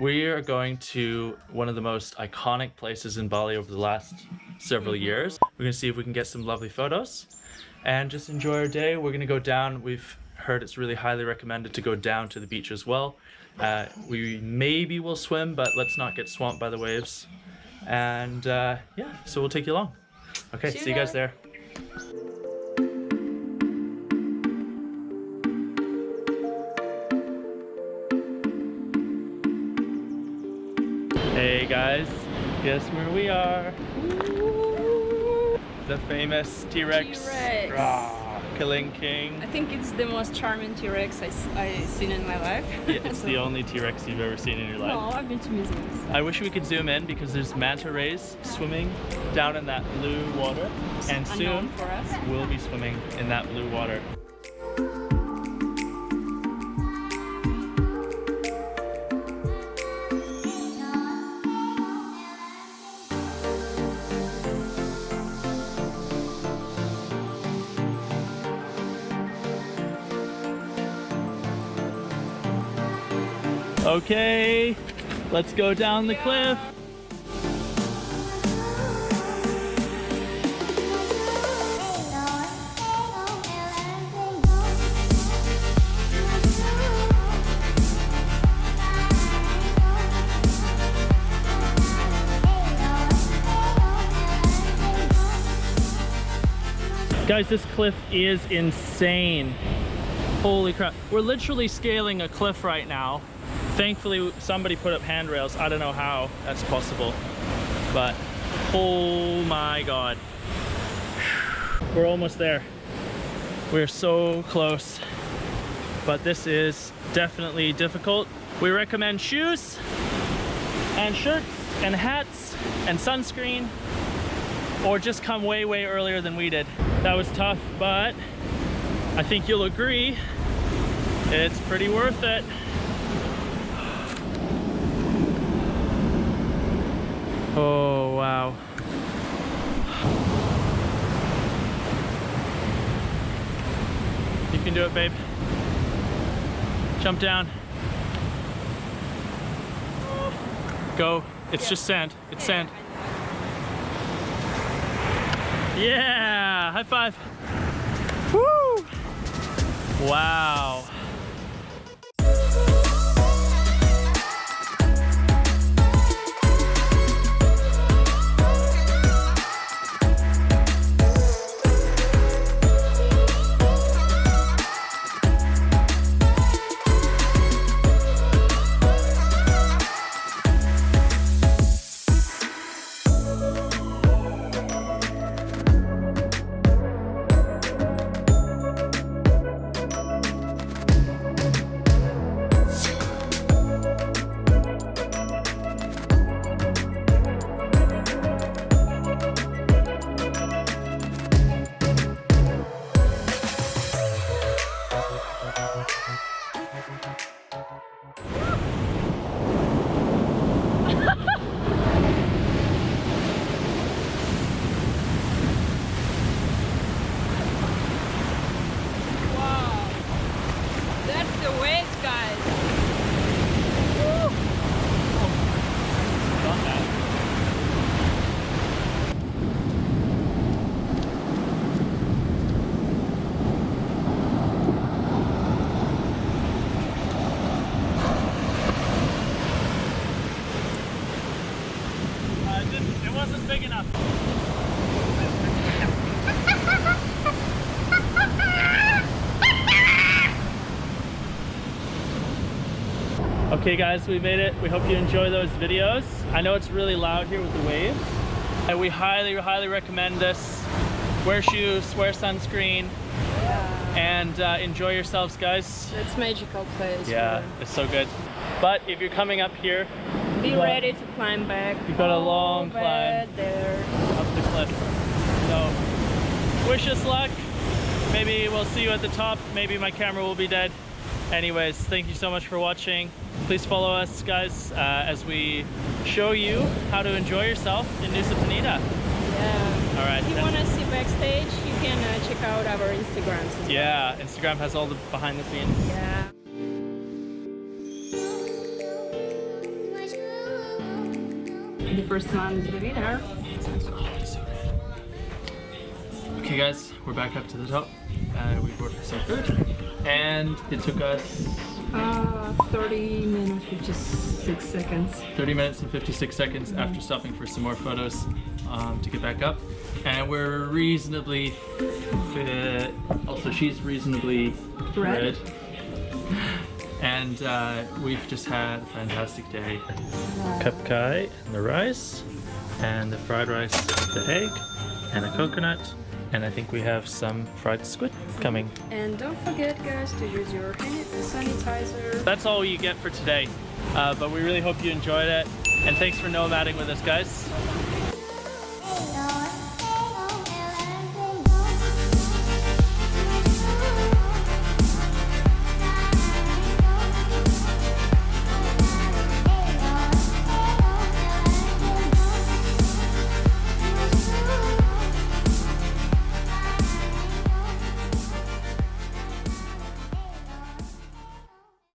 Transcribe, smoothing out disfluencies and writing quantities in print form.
We are going to one of the most iconic places in Bali over the last several years. We're gonna see if we can get some lovely photos and just enjoy our day. We're gonna go down. We've heard it's really highly recommended to go down to the beach as well. We maybe will swim, but let's not get swamped by the waves. And yeah, so we'll take you along. Okay, see you guys there. Hey guys, guess where we are? The famous T-Rex. Kelingking. I think it's the most charming T-Rex I've seen in my life. Yeah, it's the only T-Rex you've ever seen in your life. No, I've been to museums. I wish we could zoom in because there's manta rays swimming down in that blue water, and soon for us. we'll be swimming in that blue water. Okay, let's go down the cliff. Guys, this cliff is insane. Holy crap. We're literally scaling a cliff right now. Thankfully, somebody put up handrails. I don't know how that's possible, but oh my God. We're almost there. We're so close, but this is definitely difficult. We recommend shoes and shirts and hats and sunscreen, or just come way, way earlier than we did. That was tough, but I think you'll agree it's pretty worth it. Oh, wow. You can do it, babe. Jump down. Go. It's just sand. It's sand. Yeah! High five. Woo! Wow. It wasn't big enough. Okay guys, we made it. We hope you enjoy those videos. I know it's really loud here with the waves. And we highly, highly recommend this. Wear shoes, wear sunscreen, and enjoy yourselves, guys. It's a magical place. Yeah, it's so good. But if you're coming up here, be ready to climb back. You've got a long climb there up the cliff. So wish us luck. Maybe we'll see you at the top. Maybe my camera will be dead. Anyways, thank you so much for watching. Please follow us, guys, as we show you how to enjoy yourself in NUSA PENIDA. Yeah. All right. If you want to see backstage, you can check out our Instagrams as well. Yeah, Instagram has all the behind the scenes. Yeah. The first one is really there. Okay guys, we're back up to the top. We ordered some food and it took us 30 minutes, 56 seconds. 30 minutes and 56 seconds after stopping for some more photos to get back up. And we're reasonably fit. Also, she's reasonably red. And we've just had a fantastic day. Cup kai and the rice, and the fried rice with the egg, and a coconut. And I think we have some fried squid coming. And don't forget guys to use your hand sanitizer. That's all you get for today. But we really hope you enjoyed it. And thanks for nomading with us guys.